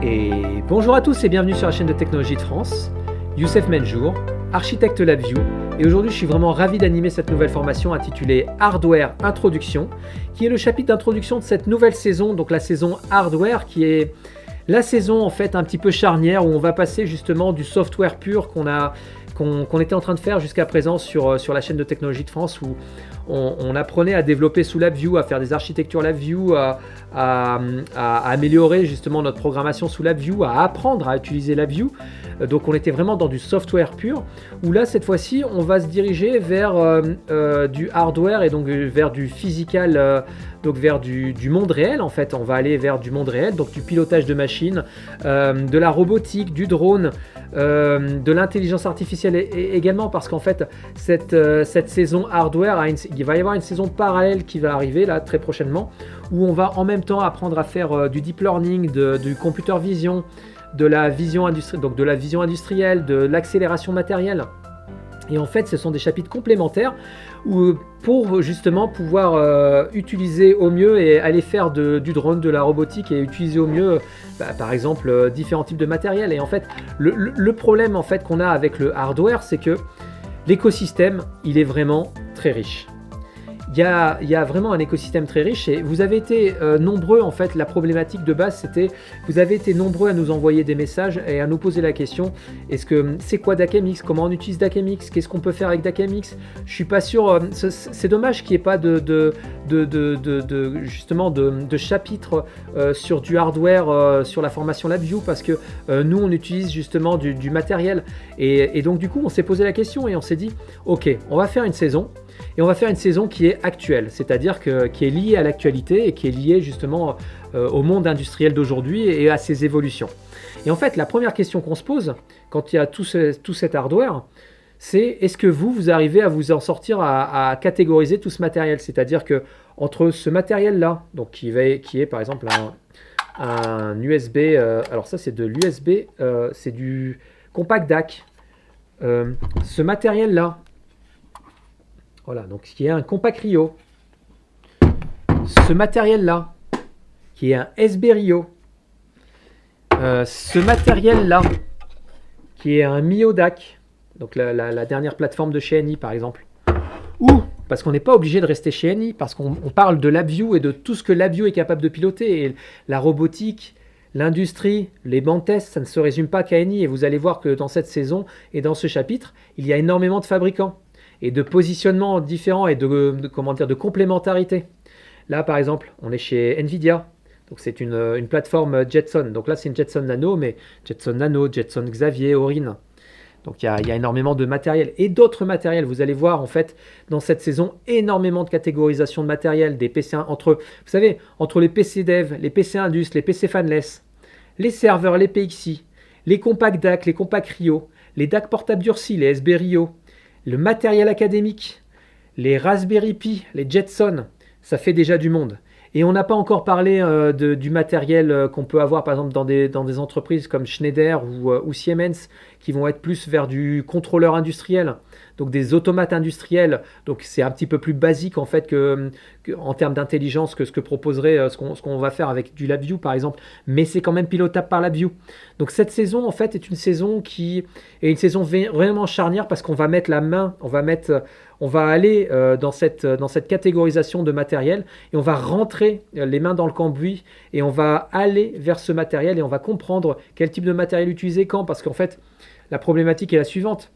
Et bonjour à tous et bienvenue sur la chaîne de technologie de France. Youssef Menjour, architecte LabVIEW, et aujourd'hui je suis vraiment ravi d'animer cette nouvelle formation intitulée Hardware Introduction, qui est le chapitre d'introduction de cette nouvelle saison, donc la saison Hardware, qui est la saison en fait un petit peu charnière où on va passer justement du software pur qu'on était en train de faire jusqu'à présent sur la chaîne de technologie de France, où on apprenait à développer sous LabVIEW, à faire des architectures LabVIEW, à améliorer justement notre programmation sous LabVIEW, à apprendre à utiliser LabVIEW. Donc on était vraiment dans du software pur, où là cette fois-ci on va se diriger vers du hardware et donc vers du physical, donc vers du monde réel en fait. On va aller vers du monde réel, donc du pilotage de machines, de la robotique, du drone, de l'intelligence artificielle également, parce qu'en fait cette saison hardware, il va y avoir une saison parallèle qui va arriver là très prochainement, où on va en même temps apprendre à faire du deep learning, du computer vision, de la vision industrielle, de l'accélération matérielle. Et en fait, ce sont des chapitres complémentaires pour justement pouvoir utiliser au mieux et aller faire du drone, de la robotique, et utiliser au mieux, par exemple, différents types de matériel. Et en fait, le problème en fait qu'on a avec le hardware, c'est que l'écosystème, il est vraiment très riche. Il y a vraiment un écosystème très riche, et vous avez été nombreux, en fait, la problématique de base c'était, vous avez été nombreux à nous envoyer des messages et à nous poser la question, c'est quoi DACMX, comment on utilise DACMX, qu'est-ce qu'on peut faire avec DACMX? Je suis pas sûr, c'est dommage qu'il n'y ait pas justement de chapitre sur du hardware, sur la formation LabVIEW, parce que nous on utilise justement du matériel, et donc du coup on s'est posé la question et on s'est dit ok, on va faire une saison. Et on va faire une saison qui est actuelle, c'est-à-dire qui est liée à l'actualité et qui est liée justement au monde industriel d'aujourd'hui et à ses évolutions. Et en fait, la première question qu'on se pose quand il y a tout cet hardware, c'est est-ce que vous arrivez à vous en sortir, à catégoriser tout ce matériel? C'est-à-dire que entre ce matériel-là, donc qui est par exemple un USB, alors ça c'est de l'USB, c'est du compact DAC. Ce matériel-là, voilà, donc qui est un compact Rio. Ce matériel-là, qui est un SB Rio. Ce matériel-là, qui est un Mio DAC, donc la dernière plateforme de chez NI par exemple. Ou, parce qu'on n'est pas obligé de rester chez NI, parce qu'on parle de LabVIEW et de tout ce que LabVIEW est capable de piloter. Et la robotique, l'industrie, les bancs de tests, ça ne se résume pas qu'à NI. Et vous allez voir que dans cette saison et dans ce chapitre, il y a énormément de fabricants et de positionnements différents et de complémentarité. Là, par exemple, on est chez NVIDIA. Donc, c'est une plateforme Jetson. Donc là, c'est une Jetson Nano, mais Jetson Nano, Jetson Xavier, Orin. Donc, il y a énormément de matériel et d'autres matériels. Vous allez voir, en fait, dans cette saison, énormément de catégorisation de matériel, des PC vous savez, entre les PC Dev, les PC Indus, les PC Fanless, les serveurs, les PXI, les compacts DAC, les compacts Rio, les DAC portables durcis, les SB Rio, le matériel académique, les Raspberry Pi, les Jetson, ça fait déjà du monde. Et on n'a pas encore parlé du matériel qu'on peut avoir par exemple dans des entreprises comme Schneider ou Siemens, qui vont être plus vers du contrôleur industriel, donc des automates industriels. Donc c'est un petit peu plus basique en fait en termes d'intelligence que ce que proposerait ce qu'on va faire avec du LabVIEW par exemple, mais c'est quand même pilotable par LabVIEW. Donc cette saison en fait est une saison qui est une saison vraiment charnière, parce qu'on va mettre la main, on va aller dans cette catégorisation de matériel, et on va rentrer les mains dans le cambouis, et on va aller vers ce matériel, et on va comprendre quel type de matériel utiliser quand, parce qu'en fait la problématique est la suivante.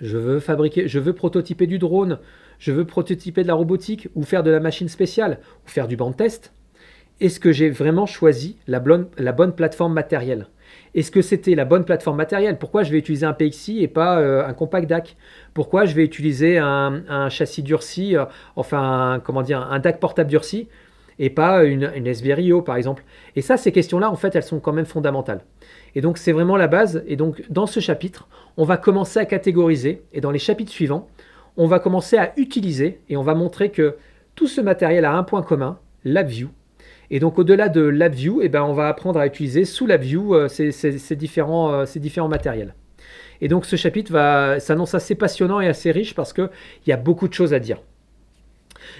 Je veux prototyper du drone, je veux prototyper de la robotique, ou faire de la machine spéciale, ou faire du banc de test. Est-ce que j'ai vraiment choisi la bonne plateforme matérielle? Est-ce que c'était la bonne plateforme matérielle? Pourquoi je vais utiliser un PXI et pas un compact DAC? Pourquoi je vais utiliser un châssis durci, un DAC portable durci, et pas une SB Rio par exemple? Et ça, ces questions-là, en fait, elles sont quand même fondamentales. Et donc, c'est vraiment la base. Et donc, dans ce chapitre, on va commencer à catégoriser. Et dans les chapitres suivants, on va commencer à utiliser, et on va montrer que tout ce matériel a un point commun, LabVIEW. Et donc, au-delà de LabVIEW, on va apprendre à utiliser sous LabVIEW ces différents matériels. Et donc, ce chapitre s'annonce assez passionnant et assez riche, parce qu'il y a beaucoup de choses à dire.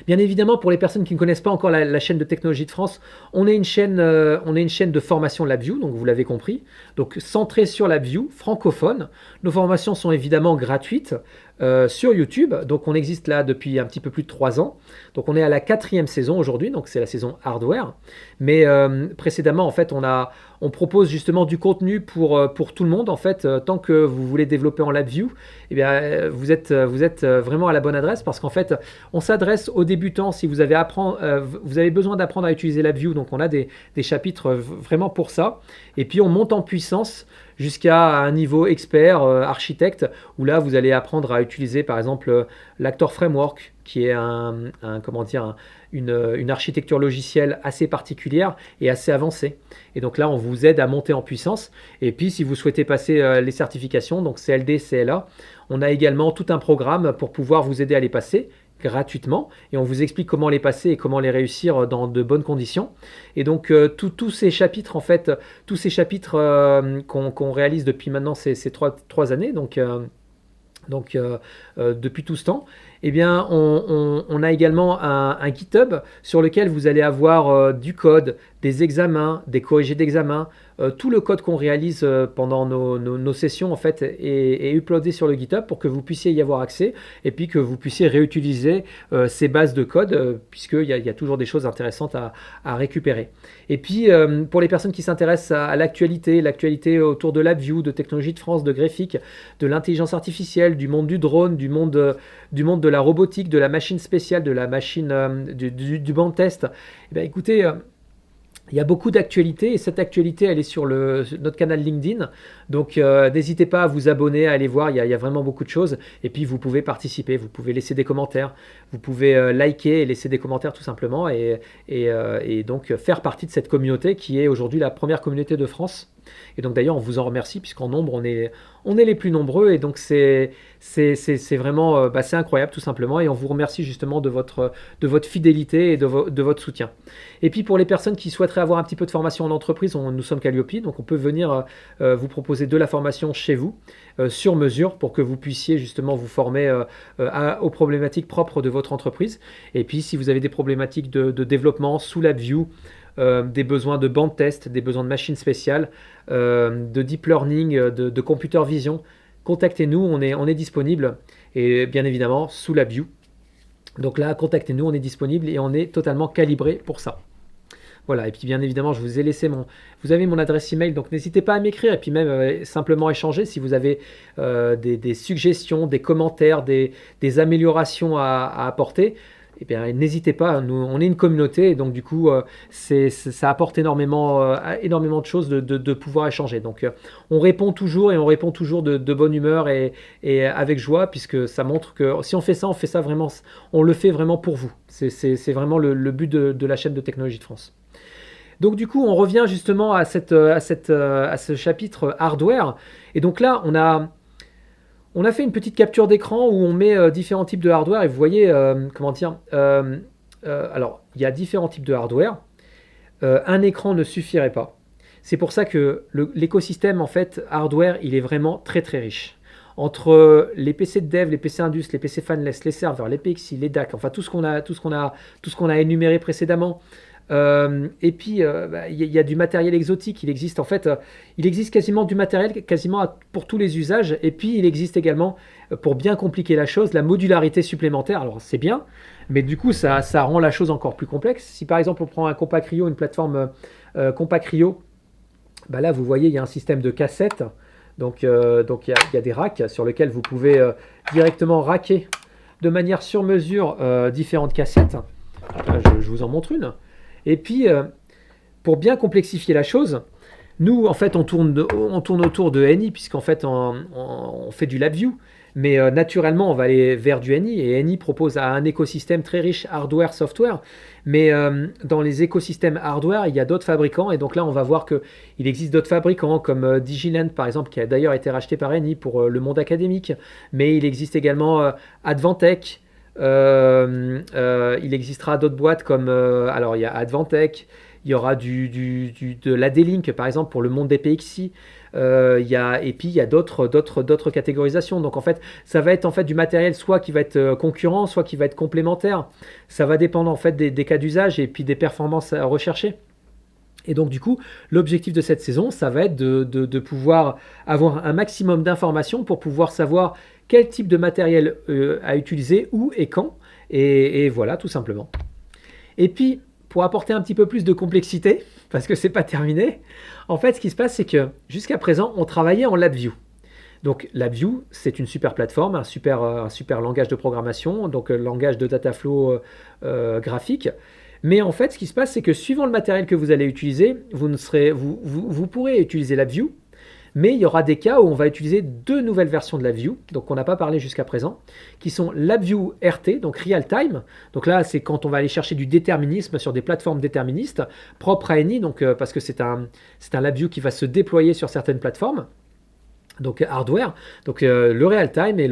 Bien évidemment, pour les personnes qui ne connaissent pas encore la chaîne de Technologie de France, on est une chaîne de formation LabVIEW, donc vous l'avez compris, donc centrée sur LabVIEW, francophone. Nos formations sont évidemment gratuites sur YouTube, donc on existe là depuis un petit peu plus de 3 ans. Donc on est à la 4e saison aujourd'hui, donc c'est la saison hardware. Mais précédemment, en fait, on propose justement du contenu pour tout le monde. En fait, tant que vous voulez développer en LabVIEW, eh bien, vous êtes vraiment à la bonne adresse parce qu'en fait, on s'adresse aux débutants. Si vous avez, vous avez besoin d'apprendre à utiliser LabVIEW, donc on a des chapitres vraiment pour ça. Et puis on monte en puissance jusqu'à un niveau expert, architecte, où là vous allez apprendre à utiliser par exemple l'Actor Framework, qui est une architecture logicielle assez particulière et assez avancée. Et donc là, on vous aide à monter en puissance. Et puis, si vous souhaitez passer les certifications, donc CLD, CLA, on a également tout un programme pour pouvoir vous aider à les passer gratuitement et on vous explique comment les passer et comment les réussir dans de bonnes conditions. Et donc tous ces chapitres, en fait, qu'on réalise depuis maintenant ces 3 années, depuis tout ce temps, eh bien, on a également un GitHub sur lequel vous allez avoir du code, des examens, des corrigés d'examens. Tout le code qu'on réalise pendant nos sessions en fait est uploadé sur le GitHub pour que vous puissiez y avoir accès et puis que vous puissiez réutiliser ces bases de code puisqu'il y a toujours des choses intéressantes à récupérer. Et puis pour les personnes qui s'intéressent à l'actualité autour de LabVIEW, de Technologie de France, de Graphique, de l'intelligence artificielle, du monde du drone, du monde de la robotique, de la machine spéciale, de la machine du banc de test, eh bien, écoutez, il y a beaucoup d'actualités et cette actualité, elle est sur notre canal LinkedIn. Donc, n'hésitez pas à vous abonner, à aller voir. Il y a vraiment beaucoup de choses. Et puis, vous pouvez participer, vous pouvez laisser des commentaires, vous pouvez liker et laisser des commentaires tout simplement. Et donc, faire partie de cette communauté qui est aujourd'hui la première communauté de France. Et donc, d'ailleurs, on vous en remercie puisqu'en nombre, on est les plus nombreux. Et donc, c'est vraiment c'est incroyable tout simplement. Et on vous remercie justement de votre fidélité et de votre soutien. Et puis, pour les personnes qui souhaiteraient avoir un petit peu de formation en entreprise, nous sommes Calliope, donc on peut venir vous proposer de la formation chez vous, sur mesure, pour que vous puissiez justement vous former aux problématiques propres de votre entreprise. Et puis, si vous avez des problématiques de développement sous LabVIEW, des besoins de banc de test, des besoins de machines spéciales, de deep learning, de computer vision, contactez-nous, on est disponible, et bien évidemment sous LabVIEW. Donc là, contactez-nous, on est disponible et on est totalement calibré pour ça. Voilà, et puis bien évidemment, je vous ai laissé vous avez mon adresse email, donc n'hésitez pas à m'écrire et puis même simplement échanger si vous avez des suggestions, des commentaires, des améliorations à apporter. Eh bien, n'hésitez pas, on est une communauté et donc du coup, ça apporte énormément de choses de pouvoir échanger. Donc, on répond toujours et on répond toujours de bonne humeur et avec joie puisque ça montre que si on fait ça vraiment, on le fait vraiment pour vous. C'est vraiment le but de la chaîne de Technologie de France. Donc du coup, on revient justement à ce chapitre hardware. Et donc là, on a fait une petite capture d'écran où on met différents types de hardware. Et vous voyez, alors, il y a différents types de hardware. Un écran ne suffirait pas. C'est pour ça que l'écosystème en fait hardware, il est vraiment très très riche. Entre les PC de dev, les PC Indus, les PC fanless, les serveurs, les PXI, les DAC, enfin tout ce qu'on a énuméré précédemment. Et puis il y a du matériel exotique. Il existe quasiment du matériel pour tous les usages. Et puis il existe également, pour bien compliquer la chose, la modularité supplémentaire. Alors c'est bien, mais du coup ça rend la chose encore plus complexe. Si par exemple on prend un Compact Rio, une plateforme Compact Rio, là vous voyez il y a un système de cassettes. Donc il y a des racks sur lesquels vous pouvez directement racker de manière sur mesure différentes cassettes. Je vous en montre une. Et puis, pour bien complexifier la chose, nous, en fait, on tourne autour de NI, puisqu'en fait, on fait du LabVIEW. Mais naturellement, on va aller vers du NI. Et NI propose un écosystème très riche hardware-software. Mais dans les écosystèmes hardware, il y a d'autres fabricants. Et donc là, on va voir qu'il existe d'autres fabricants, comme Digiland, par exemple, qui a d'ailleurs été racheté par NI pour le monde académique. Mais il existe également Advantech. Il existera d'autres boîtes comme alors il y a Advantech, il y aura de l'AD-Link par exemple pour le monde des PXI. Et puis il y a d'autres catégorisations. Donc en fait, ça va être en fait du matériel soit qui va être concurrent, soit qui va être complémentaire. Ça va dépendre en fait des cas d'usage et puis des performances recherchées. Et donc du coup, l'objectif de cette saison, ça va être de pouvoir avoir un maximum d'informations pour pouvoir savoir quel type de matériel à utiliser, où et quand. Et voilà, tout simplement. Et puis, pour apporter un petit peu plus de complexité, parce que c'est pas terminé, en fait, ce qui se passe, c'est que jusqu'à présent, on travaillait en LabVIEW. Donc LabVIEW, c'est une super plateforme, un super langage de programmation, donc langage de dataflow graphique. Mais en fait, ce qui se passe, c'est que suivant le matériel que vous allez utiliser, vous pourrez utiliser LabVIEW, mais il y aura des cas où on va utiliser deux nouvelles versions de LabVIEW, donc on n'a pas parlé jusqu'à présent, qui sont LabVIEW RT, donc Real Time. Donc là, c'est quand on va aller chercher du déterminisme sur des plateformes déterministes, propres à Eni, donc, parce que c'est un LabVIEW qui va se déployer sur certaines plateformes. Donc hardware, donc le real time et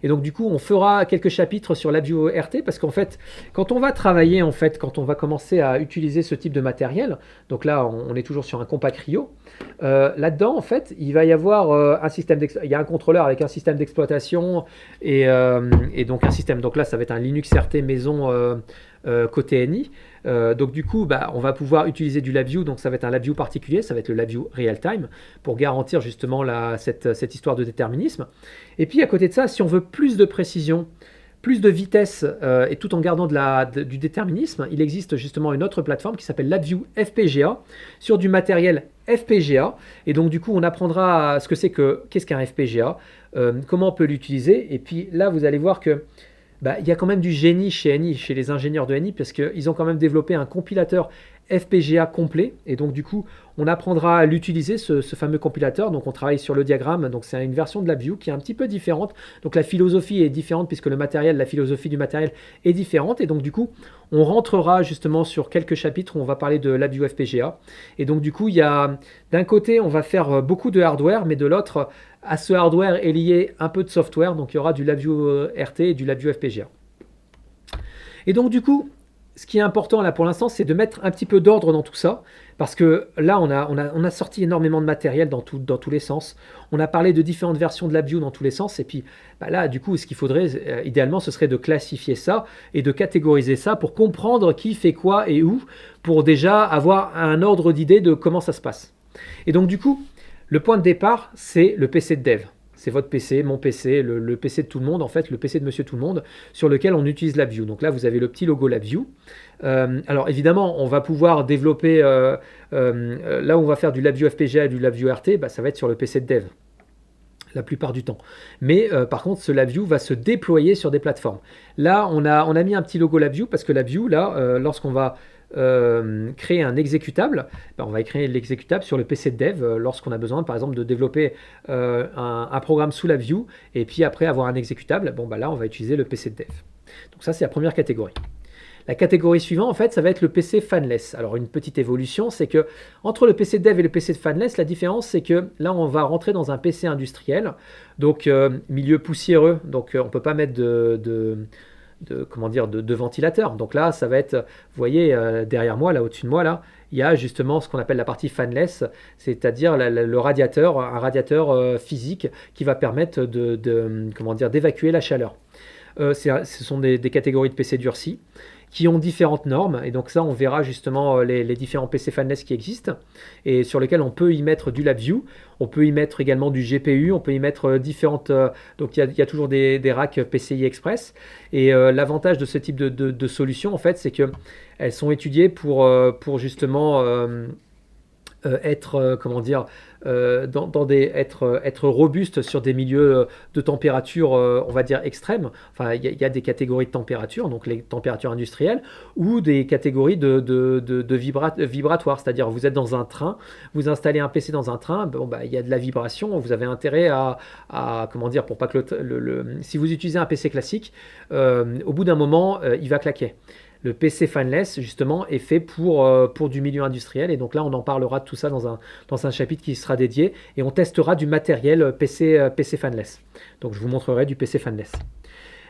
donc du coup on fera quelques chapitres sur LabVIEW RT parce qu'en fait quand on va travailler quand on va commencer à utiliser ce type de matériel, donc là on est toujours sur un compact Rio, là-dedans en fait il va y avoir il y a un contrôleur avec un système d'exploitation et donc un système, donc là ça va être un Linux RT maison côté Eni. Donc du coup, on va pouvoir utiliser du LabVIEW, donc ça va être un LabVIEW particulier, ça va être le LabVIEW Real Time, pour garantir justement cette histoire de déterminisme. Et puis à côté de ça, si on veut plus de précision, plus de vitesse, et tout en gardant du déterminisme, il existe justement une autre plateforme qui s'appelle LabVIEW FPGA, sur du matériel FPGA, et donc du coup on apprendra qu'est-ce qu'un FPGA, comment on peut l'utiliser, et puis là vous allez voir que il y a quand même du génie chez Eni, chez les ingénieurs de Eni, parce qu'ils ont quand même développé un compilateur FPGA complet. Et donc, du coup, on apprendra à l'utiliser, ce fameux compilateur. Donc, on travaille sur le diagramme. Donc, c'est une version de LabVIEW qui est un petit peu différente. Donc, la philosophie est différente puisque la philosophie du matériel est différente. Et donc, du coup, on rentrera justement sur quelques chapitres où on va parler de LabVIEW FPGA. Et donc, du coup, d'un côté, on va faire beaucoup de hardware, mais de l'autre, à ce hardware est lié un peu de software, donc il y aura du LabVIEW RT et du LabVIEW FPGA. Et donc du coup, ce qui est important là pour l'instant, c'est de mettre un petit peu d'ordre dans tout ça, parce que là, on a sorti énormément de matériel dans tous les sens. On a parlé de différentes versions de LabVIEW dans tous les sens, et puis là, du coup, ce qu'il faudrait, idéalement, ce serait de classifier ça et de catégoriser ça pour comprendre qui fait quoi et où, pour déjà avoir un ordre d'idée de comment ça se passe. Et donc du coup, le point de départ, c'est le PC de dev. C'est votre PC, mon PC, le PC de tout le monde, en fait, le PC de monsieur tout le monde, sur lequel on utilise LabVIEW. Donc là, vous avez le petit logo LabVIEW. Alors évidemment, on va pouvoir développer, là où on va faire du LabVIEW FPGA et du LabVIEW RT, ça va être sur le PC de dev, la plupart du temps. Mais par contre, ce LabVIEW va se déployer sur des plateformes. Là, on a mis un petit logo LabVIEW, parce que LabVIEW, là, lorsqu'on va créer un exécutable, on va créer l'exécutable sur le PC de dev lorsqu'on a besoin par exemple de développer un programme sous LabVIEW et puis après avoir un exécutable, là on va utiliser le PC de dev. Donc ça c'est la première catégorie. La catégorie suivante, en fait, ça va être le PC fanless. Alors, une petite évolution, c'est que entre le PC de dev et le PC de fanless, la différence, c'est que là, on va rentrer dans un PC industriel, donc milieu poussiéreux, donc on ne peut pas mettre de ventilateur. Donc là, ça va être, vous voyez, derrière moi, là, au-dessus de moi, là, il y a justement ce qu'on appelle la partie fanless, c'est-à-dire le radiateur, un radiateur physique qui va permettre d'évacuer la chaleur. Ce sont des catégories de PC durcis qui ont différentes normes, et donc ça on verra justement les différents PC fanless qui existent et sur lesquels on peut y mettre du LabVIEW, on peut y mettre également du GPU, on peut y mettre différentes, donc il y a toujours des racks PCI Express, et l'avantage de ce type de solution en fait c'est que elles sont étudiées pour justement être être robuste sur des milieux de température, on va dire extrêmes. Enfin, il y a des catégories de température, donc les températures industrielles, ou des catégories de vibratoires, c'est-à-dire vous êtes dans un train, vous installez un PC dans un train, il y a de la vibration, vous avez intérêt à pour pas que si vous utilisez un PC classique, au bout d'un moment, il va claquer. Le PC fanless, justement, est fait pour du milieu industriel. Et donc là, on en parlera de tout ça dans un chapitre qui sera dédié. Et on testera du matériel PC fanless. Donc je vous montrerai du PC fanless.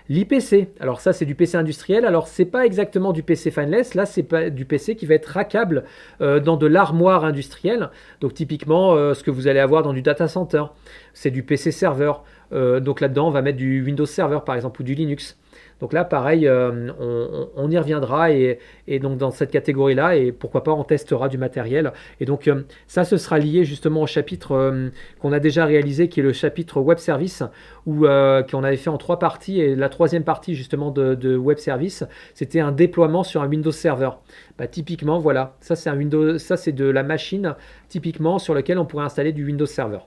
L'IPC, alors ça c'est du PC industriel, alors c'est pas exactement du PC fanless, là c'est pas du PC qui va être rackable dans de l'armoire industrielle, donc typiquement ce que vous allez avoir dans du data center, c'est du PC serveur, donc là-dedans on va mettre du Windows Server par exemple ou du Linux. Donc là, pareil, on y reviendra et donc dans cette catégorie-là, et pourquoi pas, on testera du matériel. Et donc ça, ce sera lié justement au chapitre qu'on a déjà réalisé, qui est le chapitre Web Service, qu'on avait fait en 3 parties. Et la troisième partie justement de Web Service, c'était un déploiement sur un Windows Server. Bah, typiquement, voilà, ça c'est un Windows, ça c'est de la machine typiquement sur laquelle on pourrait installer du Windows Server.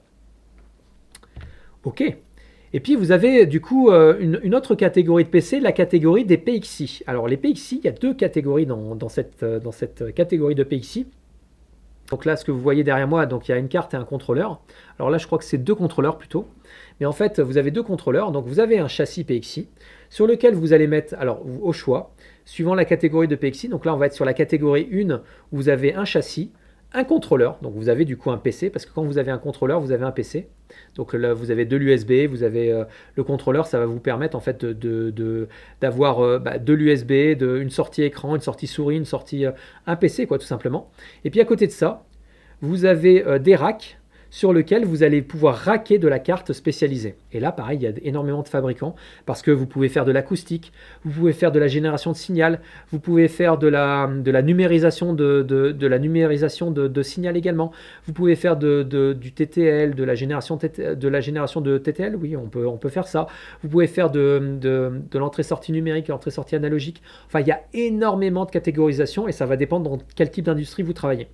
Ok. Et puis vous avez du coup une autre catégorie de PC, la catégorie des PXI. Alors les PXI, il y a 2 catégories dans cette catégorie de PXI. Donc là, ce que vous voyez derrière moi, donc il y a une carte et un contrôleur. Alors là, je crois que c'est 2 contrôleurs plutôt. Mais en fait, vous avez 2 contrôleurs. Donc vous avez un châssis PXI sur lequel vous allez mettre, alors au choix, suivant la catégorie de PXI. Donc là, on va être sur la catégorie 1 où vous avez un châssis, un contrôleur. Donc vous avez du coup un PC, parce que quand vous avez un contrôleur, vous avez un PC. Donc là, vous avez de l'USB, vous avez le contrôleur, ça va vous permettre en fait d'avoir de l'USB, une sortie écran, une sortie souris, une sortie un PC quoi tout simplement. Et puis à côté de ça, vous avez des racks sur lesquels vous allez pouvoir racker de la carte spécialisée. Et là, pareil, il y a énormément de fabricants parce que vous pouvez faire de l'acoustique, vous pouvez faire de la génération de signal, vous pouvez faire de la numérisation de signal également, vous pouvez faire du TTL, de la génération de TTL, oui, on peut faire ça. Vous pouvez faire de l'entrée-sortie numérique, l'entrée-sortie analogique. Enfin, il y a énormément de catégorisation et ça va dépendre dans quel type d'industrie vous travaillez.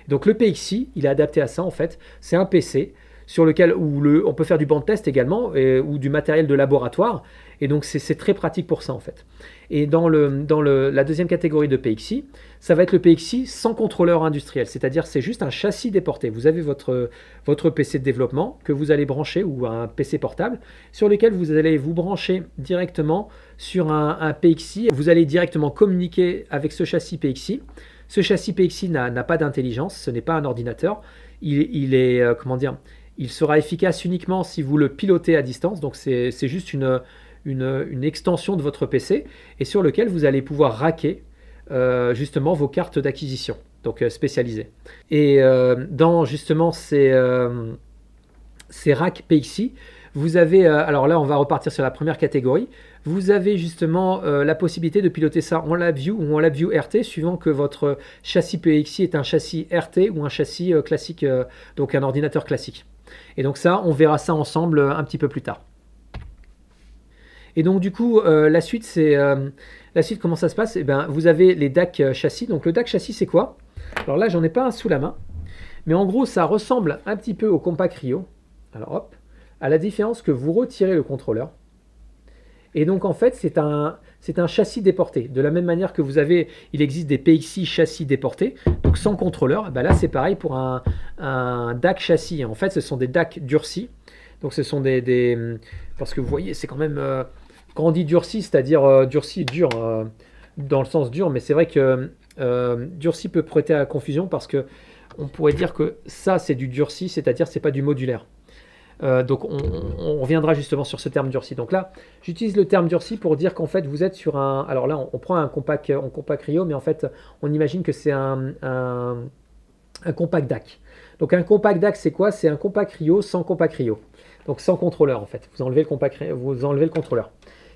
Donc le PXI, il est adapté à ça en fait. C'est un PC sur lequel on peut faire du banc de test également ou du matériel de laboratoire. Et donc c'est très pratique pour ça en fait. Et dans la deuxième catégorie de PXI, ça va être le PXI sans contrôleur industriel. C'est-à-dire c'est juste un châssis déporté. Vous avez votre PC de développement que vous allez brancher ou un PC portable sur lequel vous allez vous brancher directement sur un PXI. Vous allez directement communiquer avec ce châssis PXI. Ce châssis PXI n'a pas d'intelligence, ce n'est pas un ordinateur. Il sera efficace uniquement si vous le pilotez à distance. Donc c'est juste une extension de votre PC et sur lequel vous allez pouvoir racker justement vos cartes d'acquisition, donc spécialisées. Et dans justement ces racks PXI, vous avez, alors là on va repartir sur la première catégorie, vous avez justement la possibilité de piloter ça en LabVIEW ou en LabVIEW RT, suivant que votre châssis PXI est un châssis RT ou un châssis classique, donc un ordinateur classique. Et donc ça, on verra ça ensemble un petit peu plus tard. Et donc du coup, la suite, comment ça se passe? Eh bien, vous avez les DAC châssis. Donc le DAC châssis, c'est quoi? Alors là, j'en ai pas un sous la main, mais en gros, ça ressemble un petit peu au Compact Rio. Alors hop, à la différence que vous retirez le contrôleur. Et donc en fait, c'est un châssis déporté. De la même manière que il existe des PXI châssis déportés, donc sans contrôleur. Ben là, c'est pareil pour un DAC châssis. En fait, ce sont des DAC durcis. Donc ce sont parce que vous voyez, c'est quand même quand on dit durci, c'est-à-dire durci dur dans le sens dur, mais c'est vrai que durci peut prêter à la confusion parce que on pourrait dire que ça c'est du durci, c'est-à-dire c'est pas du modulaire. Donc on reviendra justement sur ce terme durci. Donc là, j'utilise le terme durci pour dire qu'en fait vous êtes sur un. Alors là, on prend un compact Rio, mais en fait on imagine que c'est un compact DAC. Donc un compact DAC, c'est quoi? C'est un compact Rio sans compact Rio. Donc sans contrôleur en fait. Vous enlevez le contrôleur.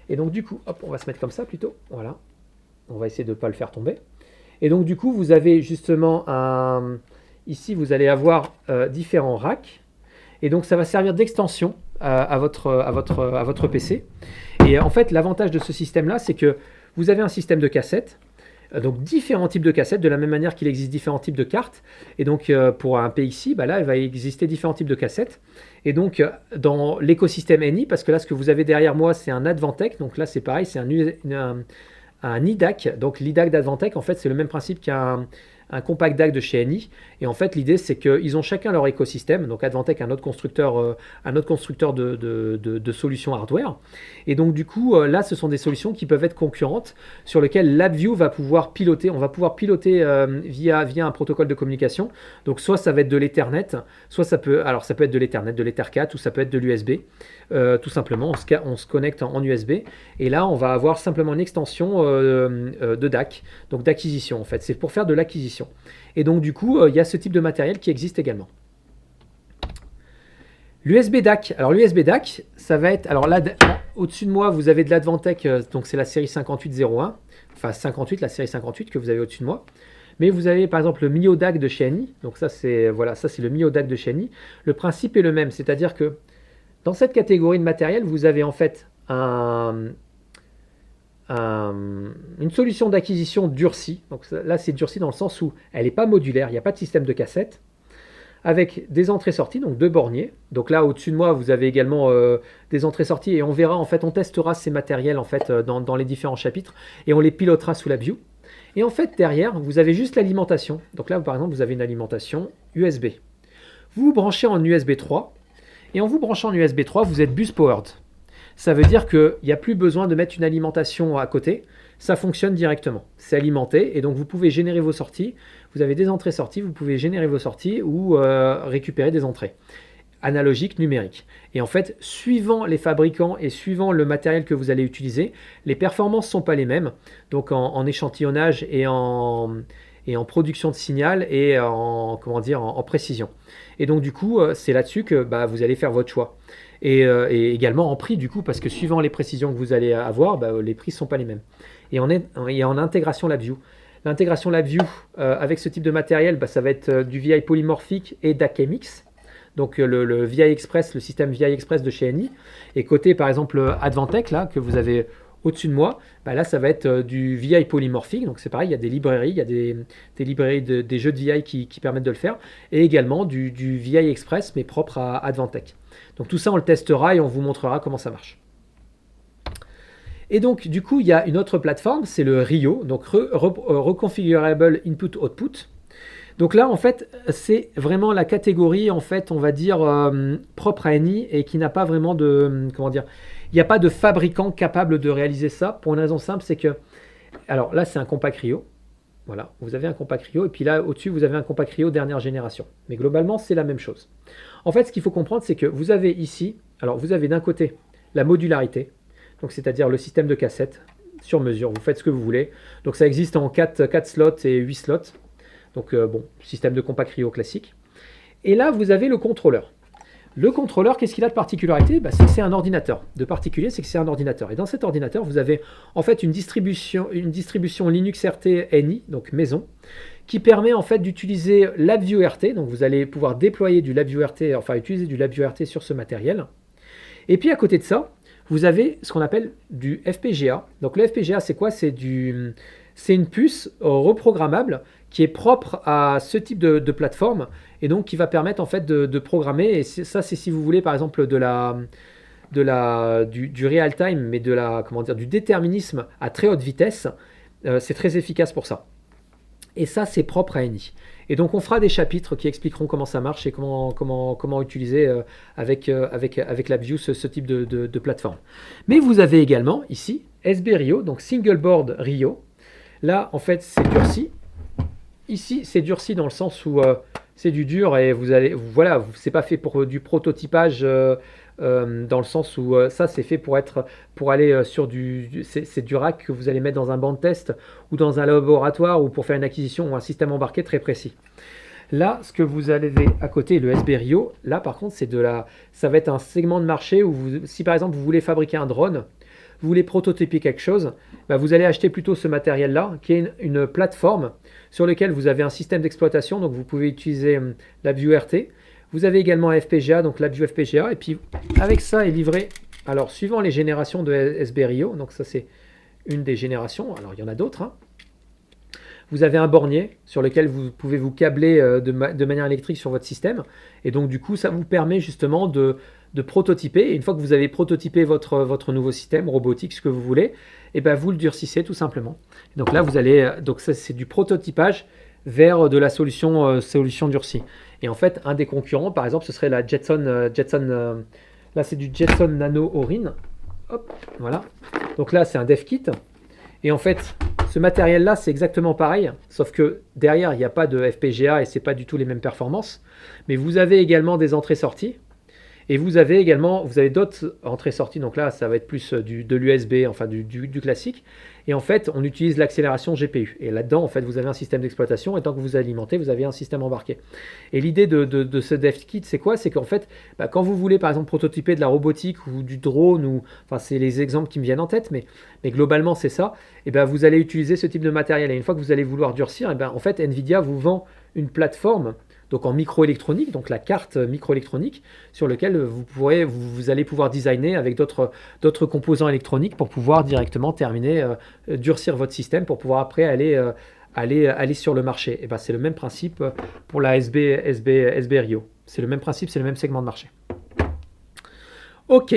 Et donc du coup, hop, on va se mettre comme ça plutôt. Voilà. On va essayer de ne pas le faire tomber. Et donc du coup, vous avez justement ici, vous allez avoir différents racks. Et donc ça va servir d'extension à votre PC. Et en fait, l'avantage de ce système-là, c'est que vous avez un système de cassettes. Donc différents types de cassettes, de la même manière qu'il existe différents types de cartes. Et donc pour un PXI, là il va exister différents types de cassettes. Et donc dans l'écosystème NI, parce que là ce que vous avez derrière moi c'est un Advantech, donc là c'est pareil, c'est un IDAC. Donc l'IDAC d'Advantech en fait c'est le même principe qu'un un compact DAC de chez NI. Et en fait, l'idée, c'est qu'ils ont chacun leur écosystème. Donc Advantech, un autre constructeur de solutions hardware. Et donc, du coup, là, ce sont des solutions qui peuvent être concurrentes sur lesquelles LabVIEW va pouvoir piloter. On va pouvoir piloter via un protocole de communication. Donc, soit ça va être de l'Ethernet, soit ça peut être de l'Ethernet, de l'Ether4, ou ça peut être de l'USB. Tout simplement, on se connecte en USB. Et là, on va avoir simplement une extension de DAC, donc d'acquisition en fait. C'est pour faire de l'acquisition. Et donc, du coup, il y a ce type de matériel qui existe également. L'USB DAC. Alors, l'USB DAC, ça va être. Alors là, au-dessus de moi, vous avez de l'Advantech, donc c'est la série 5801. Enfin, 58, la série 58 que vous avez au-dessus de moi. Mais vous avez par exemple le Mio DAC de chez NI. Donc, ça, c'est le Mio DAC de chez NI. Le principe est le même, c'est-à-dire que dans cette catégorie de matériel, vous avez en fait une solution d'acquisition durcie. Donc là, c'est durci dans le sens où elle n'est pas modulaire, il n'y a pas de système de cassette, avec des entrées-sorties, donc 2 borniers. Donc là, au-dessus de moi, vous avez également des entrées-sorties et on verra, en fait, on testera ces matériels en fait, dans les différents chapitres et on les pilotera sous LabVIEW. Et en fait, derrière, vous avez juste l'alimentation. Donc là, par exemple, vous avez une alimentation USB. Vous vous branchez en USB 3. Et en vous branchant en USB 3, vous êtes bus powered. Ça veut dire qu'il n'y a plus besoin de mettre une alimentation à côté. Ça fonctionne directement. C'est alimenté et donc vous pouvez générer vos sorties. Vous avez des entrées-sorties, vous pouvez générer vos sorties ou récupérer des entrées. Analogique, numérique. Et en fait, suivant les fabricants et suivant le matériel que vous allez utiliser, les performances ne sont pas les mêmes. Donc en échantillonnage et en production de signal et en précision. Et donc du coup, c'est là-dessus que vous allez faire votre choix. Et également en prix du coup, parce que suivant les précisions que vous allez avoir, les prix ne sont pas les mêmes. Et en intégration LabVIEW. L'intégration LabVIEW avec ce type de matériel, ça va être du VI polymorphique et DAC-MX. Donc le VI Express, le système VI Express de chez NI. Et côté par exemple Advantech, là, que vous avez au-dessus de moi, là ça va être du VI polymorphique, donc c'est pareil, il y a des librairies, il y a des librairies des jeux de VI qui permettent de le faire, et également du VI Express, mais propre à Advantech. Donc tout ça on le testera et on vous montrera comment ça marche. Et donc du coup il y a une autre plateforme, c'est le Rio, donc Reconfigurable Input Output. Donc là, en fait, c'est vraiment la catégorie, en fait, on va dire, propre à NI et qui n'a pas vraiment de, il n'y a pas de fabricant capable de réaliser ça pour une raison simple, c'est que, alors là, c'est un compact Rio. Voilà, vous avez un compact Rio et puis là, au-dessus, vous avez un compact Rio dernière génération. Mais globalement, c'est la même chose. En fait, ce qu'il faut comprendre, c'est que vous avez ici, alors vous avez d'un côté la modularité, donc c'est-à-dire le système de cassette sur mesure. Vous faites ce que vous voulez. Donc ça existe en 4 slots et 8 slots. Donc système de compact Rio classique. Et là, vous avez le contrôleur. Le contrôleur, qu'est-ce qu'il a de particularité? C'est que c'est un ordinateur. De particulier, c'est que c'est un ordinateur. Et dans cet ordinateur, vous avez en fait une distribution Linux RT NI, donc maison, qui permet en fait d'utiliser LabVIEW RT. Donc vous allez pouvoir déployer du LabVIEW RT, enfin utiliser du LabVIEW RT sur ce matériel. Et puis à côté de ça, vous avez ce qu'on appelle du FPGA. Donc le FPGA, c'est quoi? C'est une puce reprogrammable qui est propre à ce type de plateforme et donc qui va permettre en fait de programmer. Et ça, c'est si vous voulez par exemple du real time, mais du déterminisme à très haute vitesse. C'est très efficace pour ça. Et ça, c'est propre à NI. Et donc, on fera des chapitres qui expliqueront comment ça marche et comment utiliser avec LabVIEW ce type de plateforme. Mais vous avez également ici SB Rio, donc Single Board Rio. Là, en fait, c'est durci. Ici, c'est durci dans le sens où c'est du dur et c'est pas fait pour du prototypage dans le sens où ça, c'est fait pour aller sur c'est du rack que vous allez mettre dans un banc de test ou dans un laboratoire ou pour faire une acquisition ou un système embarqué très précis. Là, ce que vous avez à côté, le SB Rio, là, par contre, ça va être un segment de marché où si par exemple vous voulez fabriquer un drone, vous voulez prototyper quelque chose, vous allez acheter plutôt ce matériel-là, qui est une plateforme sur laquelle vous avez un système d'exploitation, donc vous pouvez utiliser LabVIEW RT. Vous avez également un FPGA, donc LabVIEW FPGA, et puis avec ça est livré, alors suivant les générations de SB Rio, donc ça c'est une des générations, alors il y en a d'autres, hein. Vous avez un bornier sur lequel vous pouvez vous câbler de manière électrique sur votre système, et donc du coup ça vous permet justement de prototyper, et une fois que vous avez prototypé votre nouveau système robotique, ce que vous voulez, et vous le durcissez tout simplement. Et donc là vous allez, donc ça c'est du prototypage vers de la solution durcie. Et en fait, un des concurrents, par exemple, ce serait la Jetson, là c'est du Jetson Nano Orin. Hop, voilà. Donc là, c'est un dev kit. Et en fait, ce matériel-là, c'est exactement pareil, sauf que derrière, il n'y a pas de FPGA et c'est pas du tout les mêmes performances. Mais vous avez également des entrées-sorties. Et vous avez d'autres entrées-sorties. Donc là, ça va être plus de l'USB, enfin du classique. Et en fait, on utilise l'accélération GPU. Et là-dedans, en fait, vous avez un système d'exploitation. Et tant que vous alimentez, vous avez un système embarqué. Et l'idée de ce dev kit, c'est quoi? C'est qu'en fait, quand vous voulez, par exemple, prototyper de la robotique ou du drone, enfin, c'est les exemples qui me viennent en tête, mais globalement, c'est ça. Et ben, vous allez utiliser ce type de matériel. Et une fois que vous allez vouloir durcir, et ben, en fait, NVIDIA vous vend une plateforme donc en microélectronique, donc la carte microélectronique, sur laquelle vous allez pouvoir designer avec d'autres composants électroniques pour pouvoir directement durcir votre système pour pouvoir après aller sur le marché. Et ben, c'est le même principe pour la SB Rio. C'est le même principe, c'est le même segment de marché. Ok.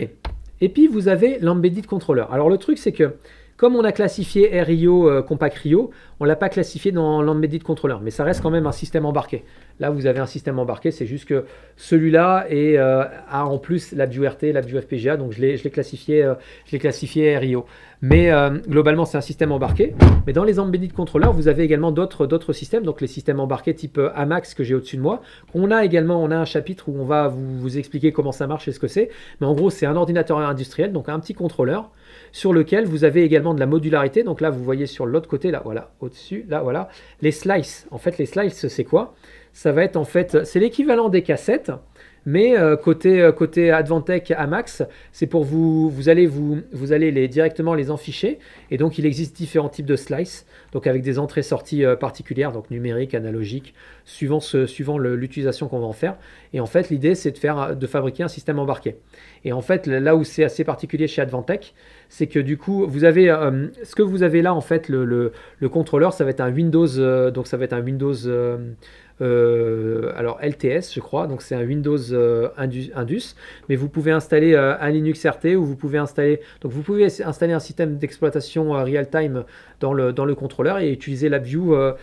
Et puis vous avez l'embedded controller. Alors le truc c'est que comme on a classifié RIO, Compact Rio, on ne l'a pas classifié dans l'embedded controller, mais ça reste quand même un système embarqué. Là, vous avez un système embarqué, c'est juste que celui-là a en plus LabVIEW RT, LabVIEW FPGA, donc je l'ai classifié RIO. Mais globalement, c'est un système embarqué. Mais dans les embedded controllers, vous avez également d'autres systèmes, donc les systèmes embarqués type AMAX que j'ai au-dessus de moi. On a un chapitre où on va vous expliquer comment ça marche et ce que c'est. Mais en gros, c'est un ordinateur industriel, donc un petit contrôleur, sur lequel vous avez également de la modularité. Donc là, vous voyez sur l'autre côté, là, voilà, au-dessus, là, voilà, les slices. En fait, les slices, c'est quoi? Ça va être en fait, c'est l'équivalent des cassettes, mais côté Advantech Amax, c'est pour vous allez directement les enficher. Et donc, il existe différents types de slices, donc avec des entrées-sorties particulières, donc numériques, analogiques, suivant l'utilisation qu'on va en faire. Et en fait, l'idée, c'est de fabriquer un système embarqué. Et en fait, là où c'est assez particulier chez Advantech, c'est que du coup, vous avez ce que vous avez là, en fait, le contrôleur, ça va être un Windows, donc ça va être un Windows. Alors LTS je crois, donc c'est un Windows Indus, mais vous pouvez installer un Linux RT ou vous pouvez installer un système d'exploitation real-time dans le contrôleur et utiliser LabVIEW.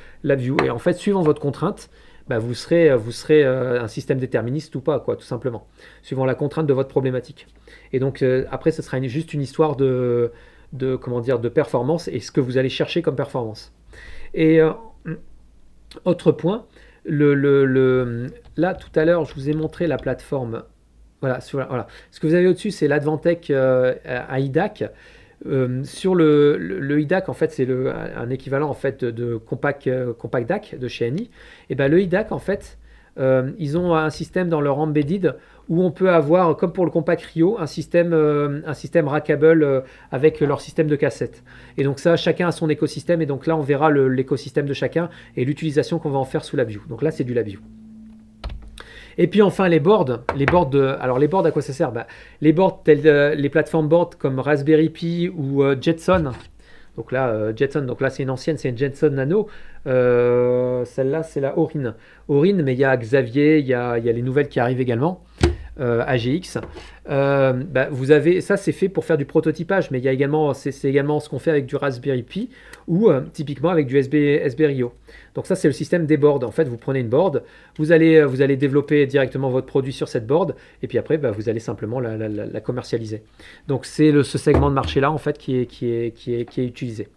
Et en fait, suivant votre contrainte, vous serez un système déterministe ou pas, quoi, tout simplement, suivant la contrainte de votre problématique. Et donc après, ce sera juste une histoire de performance et ce que vous allez chercher comme performance. Et autre point, là, tout à l'heure, je vous ai montré la plateforme. Voilà. Ce que vous avez au-dessus, c'est l'Advantech iDAC. Sur le iDAC, en fait, c'est un équivalent en fait de Compact DAC de chez NI. Et ben, le iDAC, en fait, ils ont un système dans leur embedded où on peut avoir, comme pour le Compact Rio, un système rackable avec leur système de cassette. Et donc ça, chacun a son écosystème. Et donc là, on verra l'écosystème de chacun et l'utilisation qu'on va en faire sous LabVIEW. Donc là, c'est du LabVIEW. Et puis enfin les boards. Alors les boards, à quoi ça sert? Les boards tels les plateformes boards comme Raspberry Pi ou Jetson. Donc là, c'est une ancienne, c'est une Jetson Nano. Celle-là, c'est la Orin. Mais il y a Xavier, il y a les nouvelles qui arrivent également. AGX. Vous avez ça, c'est fait pour faire du prototypage, mais il y a également, c'est également ce qu'on fait avec du Raspberry Pi ou typiquement avec du SB Rio. Donc ça, c'est le système des boards. En fait, vous prenez une board, vous allez développer directement votre produit sur cette board, et puis après, vous allez simplement la commercialiser. Donc c'est ce segment de marché là en fait qui est utilisé.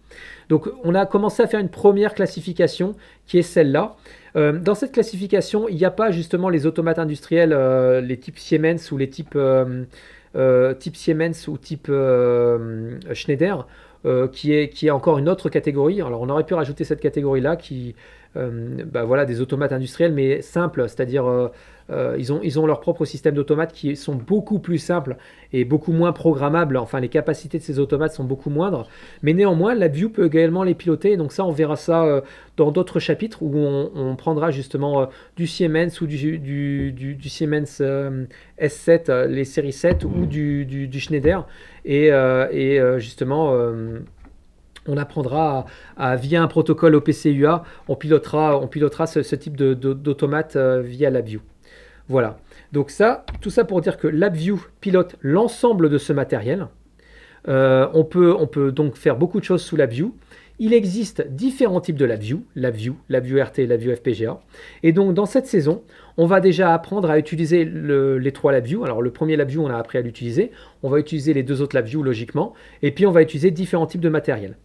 Donc on a commencé à faire une première classification qui est celle-là. Dans cette classification, il n'y a pas justement les automates industriels, les types Siemens ou les types Siemens ou type Schneider, qui est encore une autre catégorie. Alors on aurait pu rajouter cette catégorie-là qui, des automates industriels, mais simples, c'est-à-dire ils ont leur propre système d'automates qui sont beaucoup plus simples et beaucoup moins programmables. Enfin, les capacités de ces automates sont beaucoup moindres, mais néanmoins, LabVIEW peut également les piloter. Donc ça, on verra ça dans d'autres chapitres où on prendra justement du Siemens ou du Siemens S7, les séries 7 ou du Schneider et justement on apprendra via un protocole OPC-UA, on pilotera ce type d'automate via LabVIEW. Voilà. Donc tout ça pour dire que LabVIEW pilote l'ensemble de ce matériel. On peut donc faire beaucoup de choses sous LabVIEW. il existe différents types de LabVIEW, LabVIEW RT, LabVIEW FPGA. Et donc dans cette saison, on va déjà apprendre à utiliser les 3 LabVIEW. Alors le premier LabVIEW, on a appris à l'utiliser. On va utiliser les 2 autres LabVIEW logiquement. Et puis on va utiliser différents types de matériel.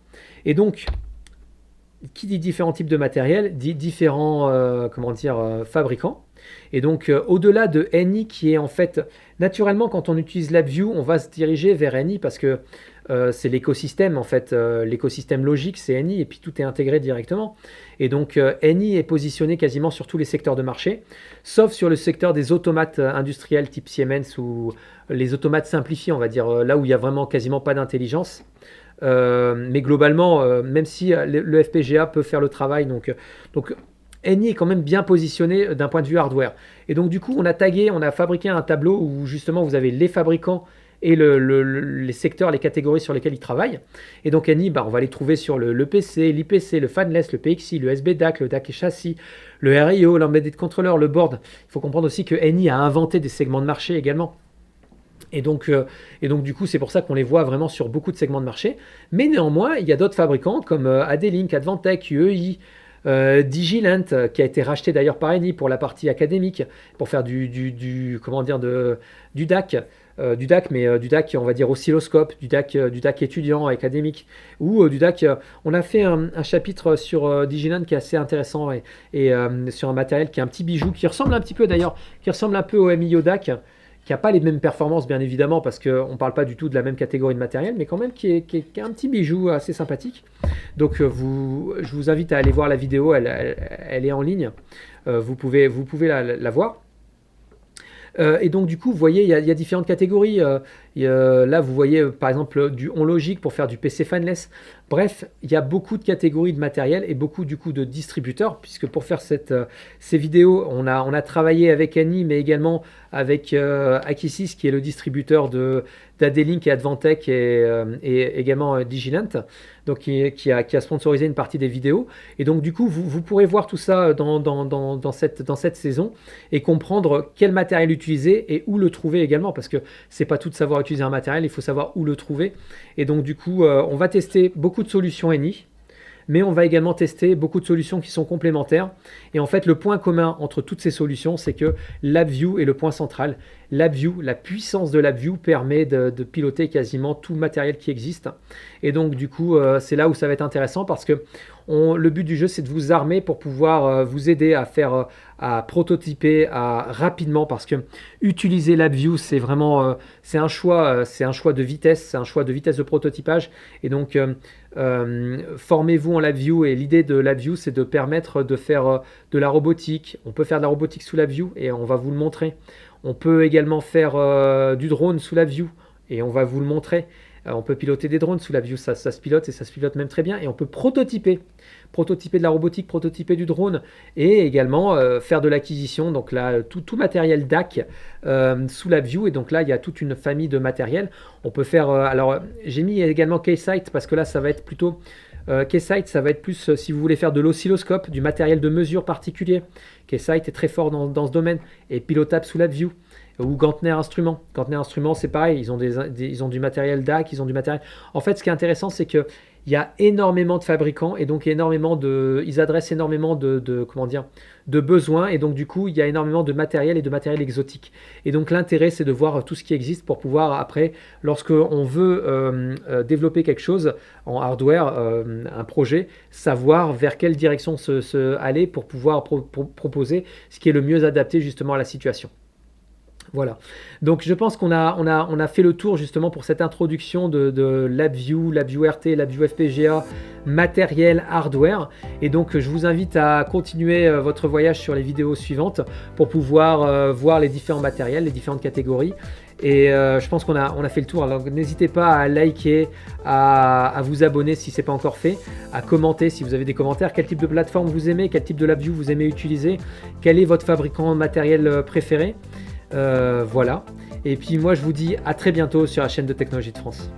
Et donc, qui dit différents types de matériel, dit différents fabricants. Et donc, au-delà de NI, qui est en fait, naturellement, quand on utilise LabVIEW, on va se diriger vers NI parce que c'est l'écosystème, en fait. L'écosystème logique, c'est NI, et puis tout est intégré directement. Et donc, NI est positionné quasiment sur tous les secteurs de marché, sauf sur le secteur des automates industriels type Siemens ou les automates simplifiés, on va dire, là où il n'y a vraiment quasiment pas d'intelligence. Mais globalement, même si le FPGA peut faire le travail, donc NI est quand même bien positionné d'un point de vue hardware. Et donc du coup, on a fabriqué un tableau où justement vous avez les fabricants et les secteurs, les catégories sur lesquelles ils travaillent. Et donc NI, on va les trouver sur le PC, l'IPC, le fanless, le PXI, le SBDAC, le DAC et châssis, le RIO, l'embedded controller, le board. Il faut comprendre aussi que NI a inventé des segments de marché également. Et donc du coup, c'est pour ça qu'on les voit vraiment sur beaucoup de segments de marché. Mais néanmoins, il y a d'autres fabricants comme AD-Link, Advantech, UEI, Digilent, qui a été racheté d'ailleurs par NI pour la partie académique, pour faire du DAC. Du DAC, on va dire oscilloscope, du DAC étudiant, académique, ou du DAC. On a fait un chapitre sur Digilent qui est assez intéressant et sur un matériel qui est un petit bijou qui ressemble un petit peu d'ailleurs, qui ressemble un peu au MIO DAC, qui n'a pas les mêmes performances bien évidemment parce qu'on ne parle pas du tout de la même catégorie de matériel, mais quand même qui est un petit bijou assez sympathique. Donc je vous invite à aller voir la vidéo, elle est en ligne, vous pouvez la voir. Et donc du coup, vous voyez, il y a différentes catégories. Là, vous voyez par exemple du OnLogic pour faire du PC fanless. Bref, il y a beaucoup de catégories de matériel et beaucoup du coup de distributeurs, puisque pour faire ces vidéos, on a travaillé avec Annie, mais également avec Akisys, qui est le distributeur d'AD-Link et Advantech et également Digilent, donc qui a sponsorisé une partie des vidéos. Et donc du coup, vous pourrez voir tout ça dans cette saison et comprendre quel matériel utiliser et où le trouver également, parce que c'est pas tout de savoir utiliser un matériel, il faut savoir où le trouver. Et donc du coup, on va tester beaucoup de solutions NI, mais on va également tester beaucoup de solutions qui sont complémentaires. Et en fait, le point commun entre toutes ces solutions, c'est que LabVIEW est le point central. LabVIEW, la puissance de LabVIEW permet de piloter quasiment tout le matériel qui existe. Et donc, du coup, c'est là où ça va être intéressant parce que le but du jeu, c'est de vous armer pour pouvoir vous aider à prototyper rapidement, parce que utiliser LabVIEW, c'est vraiment c'est un choix de vitesse, c'est un choix de vitesse de prototypage. Et donc, formez-vous en LabVIEW, et l'idée de LabVIEW, c'est de permettre de faire de la robotique. On peut faire de la robotique sous LabVIEW et on va vous le montrer. On peut également faire du drone sous LabVIEW et on va vous le montrer. On peut piloter des drones sous LabVIEW, ça se pilote et ça se pilote même très bien. Et on peut prototyper de la robotique, prototyper du drone et également faire de l'acquisition. Donc là, tout matériel DAC sous LabVIEW. Et donc là, il y a toute une famille de matériel. On peut faire. Alors, j'ai mis également Keysight parce que là, ça va être plutôt. Keysight, ça va être plus si vous voulez faire de l'oscilloscope, du matériel de mesure particulier. Keysight est très fort dans ce domaine et pilotable sous LabVIEW. Ou Gantner Instruments. Gantner Instruments, c'est pareil, ils ont du matériel DAC, ils ont du matériel. En fait, ce qui est intéressant, c'est qu'il y a énormément de fabricants et donc ils adressent énormément de besoins, et donc du coup, il y a énormément de matériel et de matériel exotique. Et donc l'intérêt, c'est de voir tout ce qui existe pour pouvoir après, lorsque on veut développer quelque chose en hardware, un projet, savoir vers quelle direction aller pour pouvoir proposer ce qui est le mieux adapté justement à la situation. Voilà, donc je pense qu'on a fait le tour justement pour cette introduction de LabVIEW, LabVIEW RT, LabVIEW FPGA, matériel, hardware. Et donc je vous invite à continuer votre voyage sur les vidéos suivantes pour pouvoir voir les différents matériels, les différentes catégories. Et je pense qu'on a fait le tour. Alors n'hésitez pas à liker, à vous abonner si ce n'est pas encore fait, à commenter si vous avez des commentaires, quel type de plateforme vous aimez, quel type de LabVIEW vous aimez utiliser, quel est votre fabricant matériel préféré. Voilà, et puis moi je vous dis à très bientôt sur la chaîne de Technologie de France.